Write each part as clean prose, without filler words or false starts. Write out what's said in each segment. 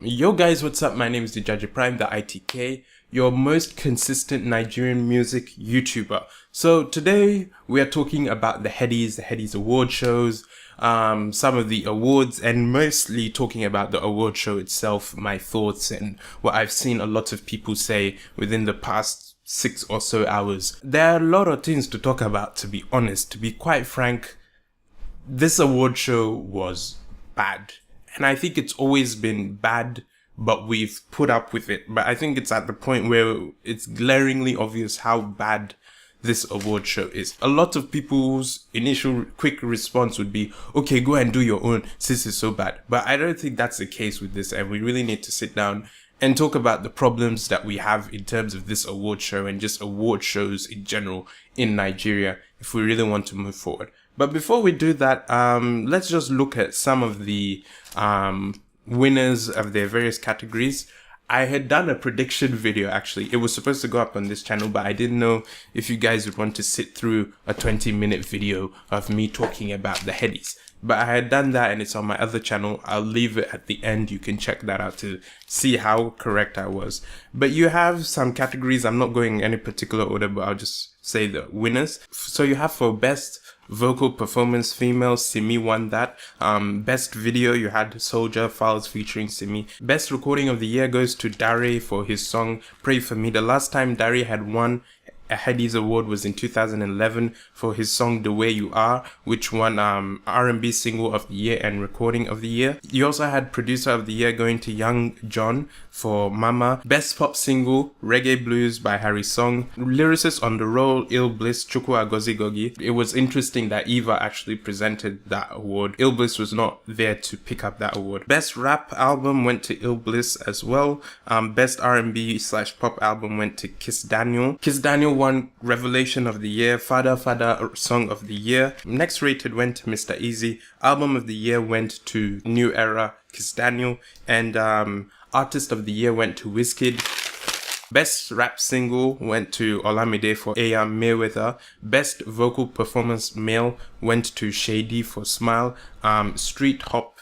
Yo guys, what's up? My name is Dijaji Prime, the ITK, your most consistent Nigerian music YouTuber. So today we are talking about the Headies Award shows, some of the awards, and mostly talking about the award show itself, my thoughts and what I've seen a lot of people say within the past 6 or so hours. There are a lot of things to talk about, to be honest. To be quite frank, this award show was bad. And I think it's always been bad, but we've put up with it. But I think it's at the point where it's glaringly obvious how bad this award show is. A lot of people's initial quick response would be, okay, go and do your own, since it's so bad. But I don't think that's the case with this, and we really need to sit down and talk about the problems that we have in terms of this award show and just award shows in general in Nigeria if we really want to move forward. But before we do that, let's just look at some of the winners of their various categories. I had done a prediction video, actually. It was supposed to go up on this channel, but I didn't know if you guys would want to sit through a 20-minute video of me talking about the Headies. But I had done that and it's on my other channel. I'll leave it at the end. You can check that out to see how correct I was. But you have some categories. I'm not going in any particular order, but I'll just say the winners. So you have for Best Vocal Performance Female, Simi won that. Best Video, you had Soldier Files featuring Simi. Best Recording of the Year goes to Dare for his song Pray For Me. The last time Dare had won a Headies Award was in 2011 for his song The Way You Are, which won R&B Single of the Year and Recording of the Year. You also had Producer of the Year going to Young John for Mama. Best Pop Single, Reggae Blues by Harry Song. Lyricist on the Roll, Ill Bliss, Chukwu Agozi Gogi. It was interesting that Eva actually presented that award. Ill Bliss was not there to pick up that award. Best Rap Album went to Ill Bliss as well. Best R&B/Pop Album went to Kiss Daniel. Kiss Daniel won Revelation of the Year. Father Song of the Year. Next Rated went to Mr. Easy. Album of the Year went to New Era, Kiss Daniel. And Artist of the Year went to Wizkid. Best Rap Single went to Olamide for A.M. Mayweather. Best Vocal Performance Male went to Shady for Smile. Street Hop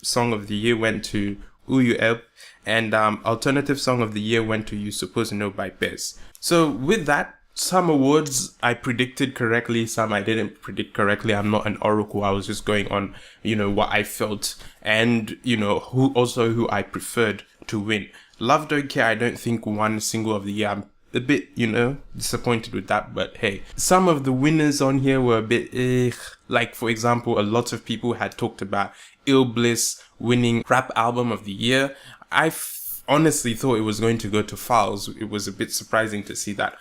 Song of the Year went to Uyu Eb. And Alternative Song of the Year went to You Supposed to Know by Bez. So with that, some awards I predicted correctly, some I didn't predict correctly. I'm not an oracle. I was just going on, what I felt and, who I preferred to win. Love Don't Care, I don't think won Single of the Year. I'm a bit, disappointed with that, but hey. Some of the winners on here were a bit, like for example, a lot of people had talked about Ill Bliss winning Rap Album of the Year. I honestly thought it was going to go to Files. It was a bit surprising to see that.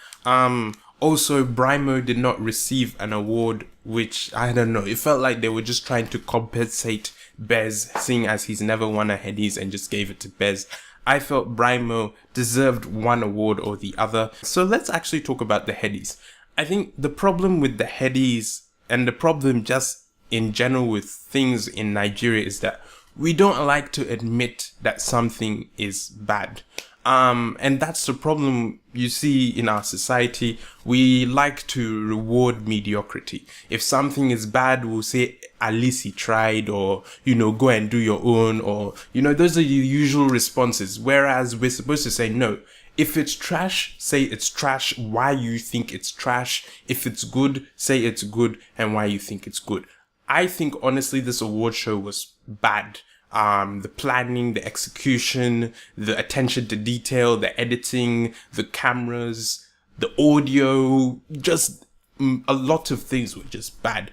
Also, Brymo did not receive an award, which, I don't know, it felt like they were just trying to compensate Bez, seeing as he's never won a Headies and just gave it to Bez. I felt Brymo deserved one award or the other. So let's actually talk about the Headies. I think the problem with the Headies and the problem just in general with things in Nigeria is that we don't like to admit that something is bad. And that's the problem you see in our society. We like to reward mediocrity. If something is bad, we'll say, at least he tried, or, go and do your own, or, those are the usual responses. Whereas we're supposed to say, no, if it's trash, say it's trash, why you think it's trash. If it's good, say it's good, and why you think it's good. I think, honestly, this award show was bad. The planning, the execution, the attention to detail, the editing, the cameras, the audio, just a lot of things were just bad.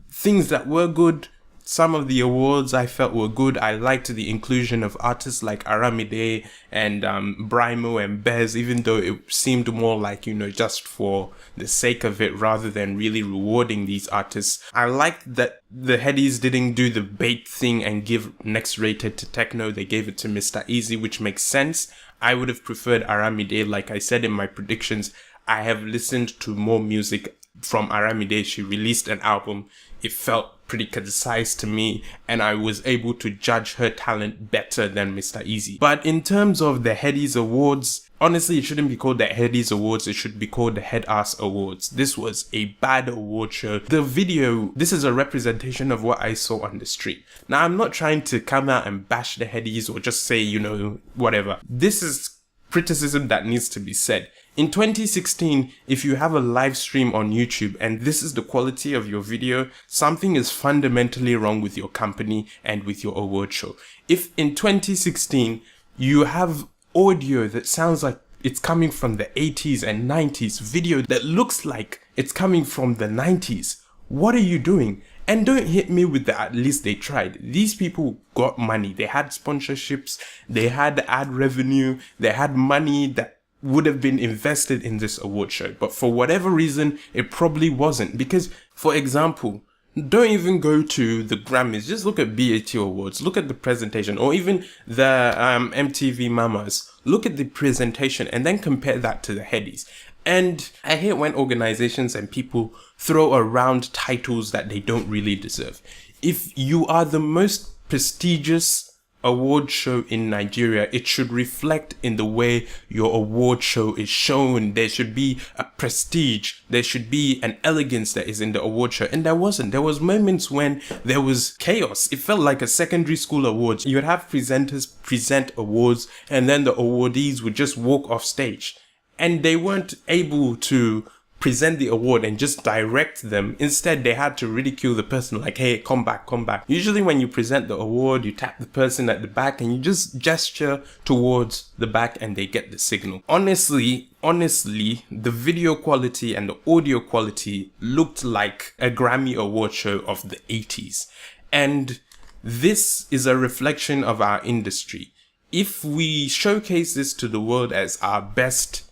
Things that were good, some of the awards I felt were good. I liked the inclusion of artists like Aramide and Brymo and Bez, even though it seemed more like, just for the sake of it rather than really rewarding these artists. I liked that the Headies didn't do the bait thing and give Next Rated to Techno. They gave it to Mr. Easy, which makes sense. I would have preferred Aramide. Like I said in my predictions, I have listened to more music from Aramide. She released an album. It felt pretty concise to me, and I was able to judge her talent better than Mr. Easy. But in terms of the Headies Awards, honestly, it shouldn't be called the Headies Awards, it should be called the Head Ass Awards. This was a bad award show. The video, this is a representation of what I saw on the street. Now, I'm not trying to come out and bash the Headies or just say, you know, whatever. This is criticism that needs to be said. In 2016, if you have a live stream on YouTube and this is the quality of your video, something is fundamentally wrong with your company and with your award show. If in 2016, you have audio that sounds like it's coming from the 80s and 90s, video that looks like it's coming from the 90s, what are you doing? And don't hit me with the at least they tried. These people got money. They had sponsorships, they had ad revenue, they had money that would have been invested in this award show. But for whatever reason, it probably wasn't. Because, for example, don't even go to the Grammys. Just look at BET Awards. Look at the presentation. Or even the MTV Mamas. Look at the presentation and then compare that to the Headies. And I hate when organizations and people throw around titles that they don't really deserve. If you are the most prestigious award show in Nigeria, it should reflect in the way your award show is shown. There should be a prestige. There should be an elegance that is in the award show. And there wasn't. There was moments when there was chaos. It felt like a secondary school awards. You would have presenters present awards and then the awardees would just walk off stage. And they weren't able to present the award and just direct them. Instead, they had to ridicule the person like, hey, come back, come back. Usually when you present the award, you tap the person at the back and you just gesture towards the back and they get the signal. Honestly, the video quality and the audio quality looked like a Grammy award show of the 80s. And this is a reflection of our industry. If we showcase this to the world as our best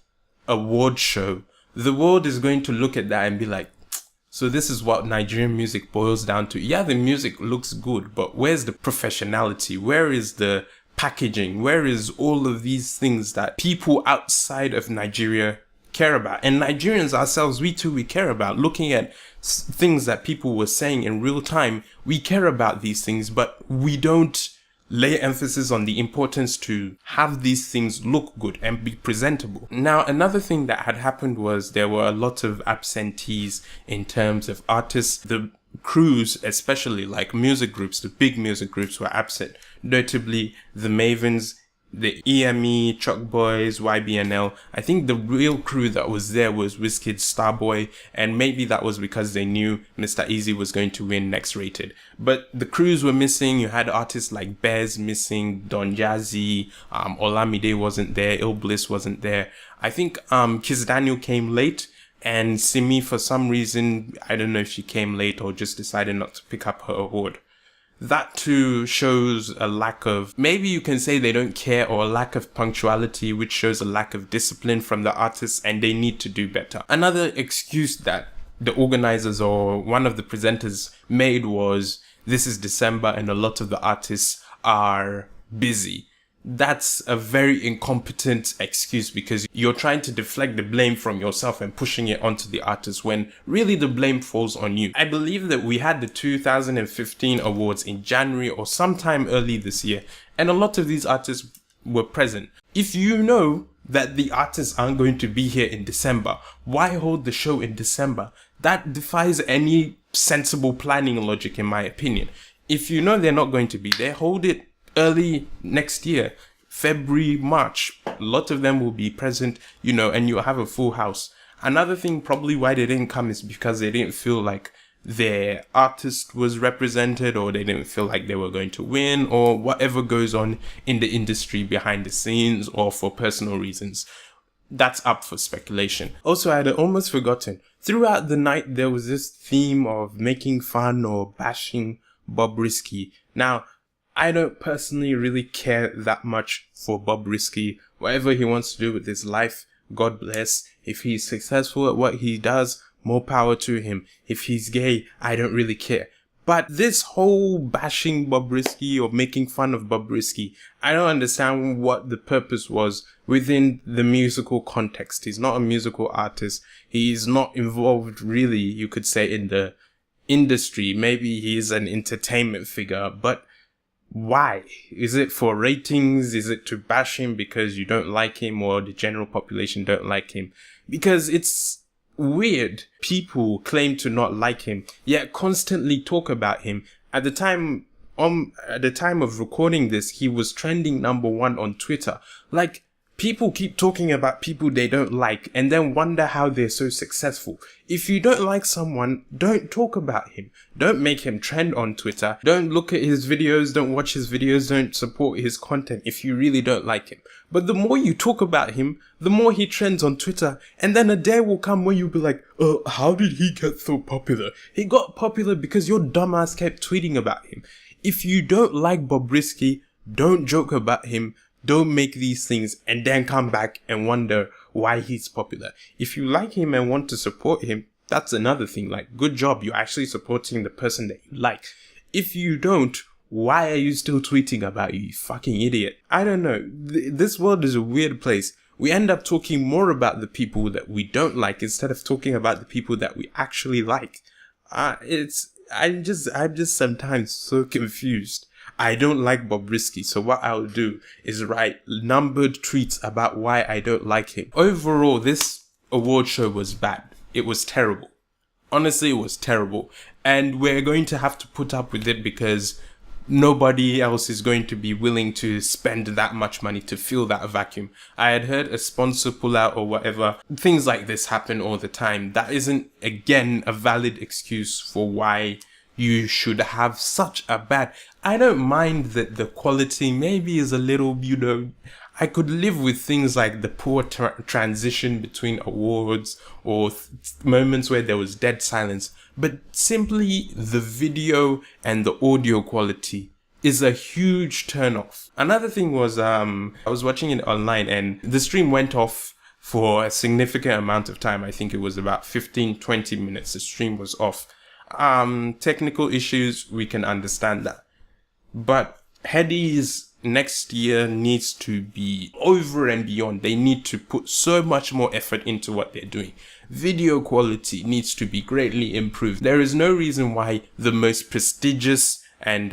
award show, the world is going to look at that and be like, so this is what Nigerian music boils down to. Yeah, the music looks good, but where's the professionality? Where is the packaging? Where is all of these things that people outside of Nigeria care about? And Nigerians ourselves, we care about. Looking at things that people were saying in real time, we care about these things, but we don't lay emphasis on the importance to have these things look good and be presentable. Now, another thing that had happened was there were a lot of absentees in terms of artists. The crews, especially like music groups, the big music groups were absent. Notably, the Mavens, the EME, Chuck Boys, YBNL. I think the real crew that was there was Wizkid, Starboy, and maybe that was because they knew Mr. Easy was going to win Next Rated. But the crews were missing. You had artists like Bez missing, Don Jazzy, Olamide wasn't there, Ill Bliss wasn't there. I think Kiss Daniel came late, and Simi, for some reason, I don't know if she came late or just decided not to pick up her award. That too shows a lack of, maybe you can say they don't care, or a lack of punctuality, which shows a lack of discipline from the artists, and they need to do better. Another excuse that the organizers or one of the presenters made was, this is December and a lot of the artists are busy. That's a very incompetent excuse, because you're trying to deflect the blame from yourself and pushing it onto the artist when really the blame falls on you. I believe that we had the 2015 awards in January or sometime early this year, and a lot of these artists were present. If you know that the artists aren't going to be here in December, why hold the show in December? That defies any sensible planning logic, in my opinion. If you know they're not going to be there, hold it early next year, February, March. A lot of them will be present, and you'll have a full house. Another thing probably why they didn't come is because they didn't feel like their artist was represented, or they didn't feel like they were going to win, or whatever goes on in the industry behind the scenes, or for personal reasons. That's up for speculation. Also, I had almost forgotten, throughout the night there was this theme of making fun or bashing Bobrisky. Now, I don't personally really care that much for Bobrisky. Whatever he wants to do with his life, God bless. If he's successful at what he does, more power to him. If he's gay, I don't really care. But this whole bashing Bobrisky or making fun of Bobrisky, I don't understand what the purpose was within the musical context. He's not a musical artist. He's not involved really, you could say, in the industry. Maybe he's an entertainment figure, but why? Is it for ratings? Is it to bash him because you don't like him or the general population don't like him? Because it's weird. People claim to not like him, yet constantly talk about him. At the time of recording this, he was trending #1 on Twitter. Like, people keep talking about people they don't like and then wonder how they're so successful. If you don't like someone, don't talk about him. Don't make him trend on Twitter. Don't look at his videos. Don't watch his videos. Don't support his content if you really don't like him. But the more you talk about him, the more he trends on Twitter. And then a day will come where you'll be like, how did he get so popular? He got popular because your dumbass kept tweeting about him. If you don't like Bobrisky, don't joke about him. Don't make these things and then come back and wonder why he's popular. If you like him and want to support him, that's another thing. Like, good job. You're actually supporting the person that you like. If you don't, why are you still tweeting about you fucking idiot? I don't know. This world is a weird place. We end up talking more about the people that we don't like instead of talking about the people that we actually like. I'm just sometimes so confused. I don't like Bobrisky, so what I'll do is write numbered tweets about why I don't like him. Overall, this award show was bad. It was terrible. Honestly, it was terrible. And we're going to have to put up with it because nobody else is going to be willing to spend that much money to fill that vacuum. I had heard a sponsor pull out or whatever. Things like this happen all the time. That isn't, again, a valid excuse for why you should have such a bad... I don't mind that the quality maybe is a little, I could live with things like the poor transition between awards or moments where there was dead silence. But simply the video and the audio quality is a huge turn-off. Another thing was, I was watching it online and the stream went off for a significant amount of time. I think it was about 15-20 minutes. The stream was off. Technical issues, we can understand that. But Headies next year needs to be over and beyond. They need to put so much more effort into what they're doing. Video quality needs to be greatly improved. There is no reason why the most prestigious and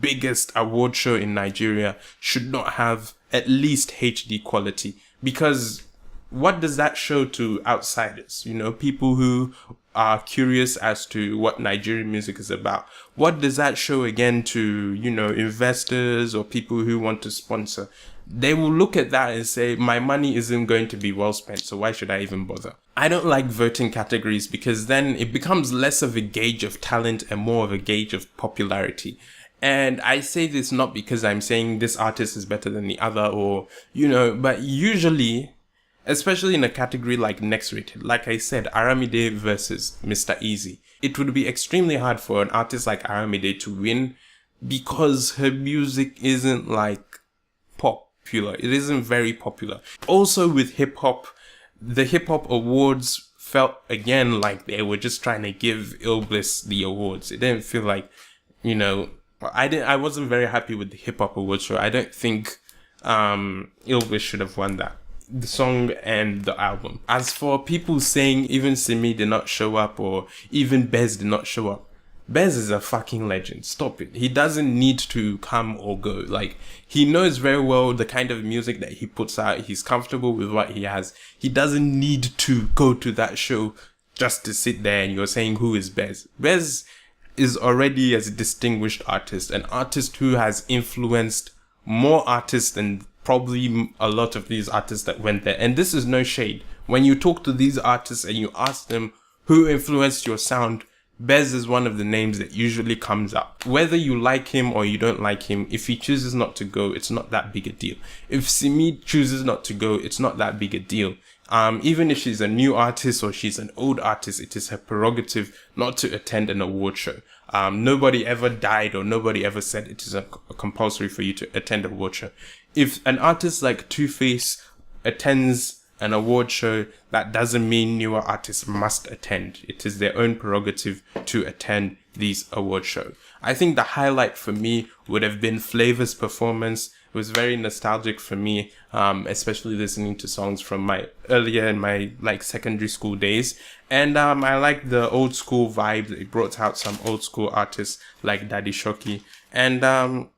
biggest award show in Nigeria should not have at least HD quality. Because what does that show to outsiders? People who are curious as to what Nigerian music is about. What does that show again to, investors or people who want to sponsor? They will look at that and say, my money isn't going to be well spent, so why should I even bother? I don't like voting categories because then it becomes less of a gauge of talent and more of a gauge of popularity. And I say this not because I'm saying this artist is better than the other or, but usually, especially in a category like Next Rated, like I said, Aramide versus Mr. Easy. It would be extremely hard for an artist like Aramide to win because her music isn't popular. It isn't very popular. Also with hip hop, the hip hop awards felt again like they were just trying to give Ill Bliss the awards. It didn't feel like, I wasn't very happy with the hip hop award show. I don't think Ill Bliss should have won that. The song and the album. As for people saying even Simi did not show up or even Bez did not show up, Bez is a fucking legend. Stop it. He doesn't need to come or go. Like, he knows very well the kind of music that he puts out. He's comfortable with what he has. He doesn't need to go to that show just to sit there and you're saying, who is Bez? Bez is already as a distinguished artist, an artist who has influenced more artists than probably a lot of these artists that went there. And this is no shade. When you talk to these artists and you ask them who influenced your sound, Bez is one of the names that usually comes up. Whether you like him or you don't like him, if he chooses not to go, it's not that big a deal. If Simi chooses not to go, it's not that big a deal. Even if she's a new artist or she's an old artist, it is her prerogative not to attend an award show. Nobody ever died or nobody ever said it is a compulsory for you to attend an award show. If an artist like Two-Face attends an award show, that doesn't mean newer artists must attend. It is their own prerogative to attend these award shows. I think the highlight for me would have been Flavor's performance It was very nostalgic for me, especially listening to songs from my earlier in my like secondary school days. And I like the old school vibe. It brought out some old school artists like Daddy Shoki. And I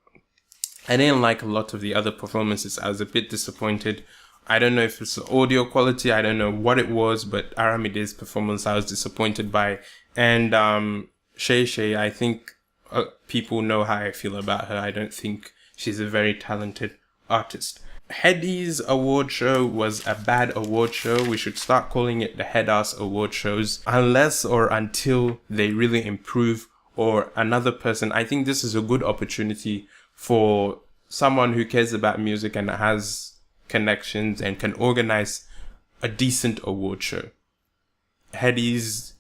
didn't like a lot of the other performances. I was a bit disappointed. I don't know if it's the audio quality. I don't know what it was, but Aramide's performance I was disappointed by. And Shay Shay, I think people know how I feel about her. I don't think she's a very talented artist. Headies Award show was a bad award show. We should start calling it the Head-Ass Award shows, unless or until they really improve or another person. I think this is a good opportunity for someone who cares about music and has connections and can organize a decent award show. Headies,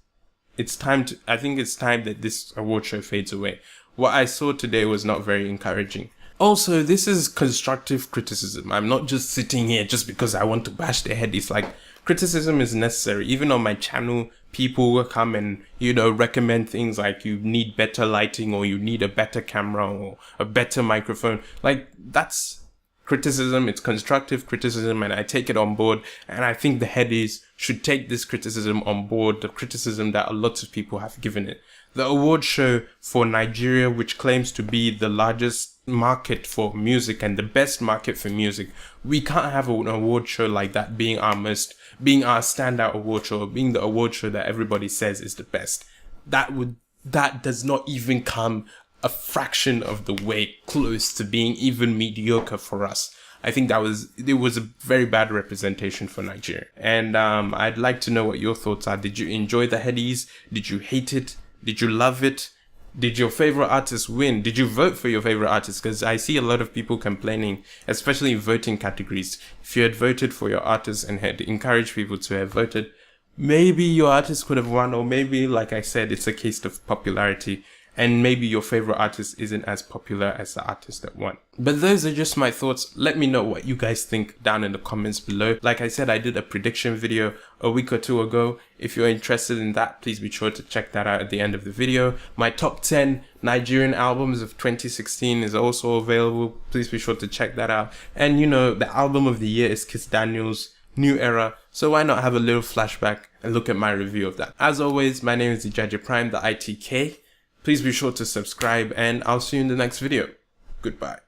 I think it's time that this award show fades away. What I saw today was not very encouraging. Also, this is constructive criticism. I'm not just sitting here just because I want to bash their head. It's like, criticism is necessary. Even on my channel, people will come and, recommend things like you need better lighting or you need a better camera or a better microphone. Like, that's criticism. It's constructive criticism, and I take it on board. And I think the Headies should take this criticism on board, the criticism that a lot of people have given it. The award show for Nigeria, which claims to be the largest market for music and the best market for music, we can't have an award show like that being our standout award show, being the award show that everybody says is the best. That does not even come a fraction of the way close to being even mediocre for us. I think it was a very bad representation for Nigeria. And I'd like to know what your thoughts are. Did you enjoy the Headies? Did you hate it? Did you love it? Did your favorite artist win? Did you vote for your favorite artist? Because I see a lot of people complaining, especially in voting categories. If you had voted for your artist and had encouraged people to have voted, maybe your artist could have won, or maybe, like I said, it's a case of popularity. And maybe your favorite artist isn't as popular as the artist that won. But those are just my thoughts. Let me know what you guys think down in the comments below. Like I said, I did a prediction video a week or two ago. If you're interested in that, please be sure to check that out at the end of the video. My top 10 Nigerian albums of 2016 is also available. Please be sure to check that out. And the album of the year is Kiss Daniel's New Era. So why not have a little flashback and look at my review of that. As always, my name is Jaji Prime, the ITK. Please be sure to subscribe, and I'll see you in the next video. Goodbye.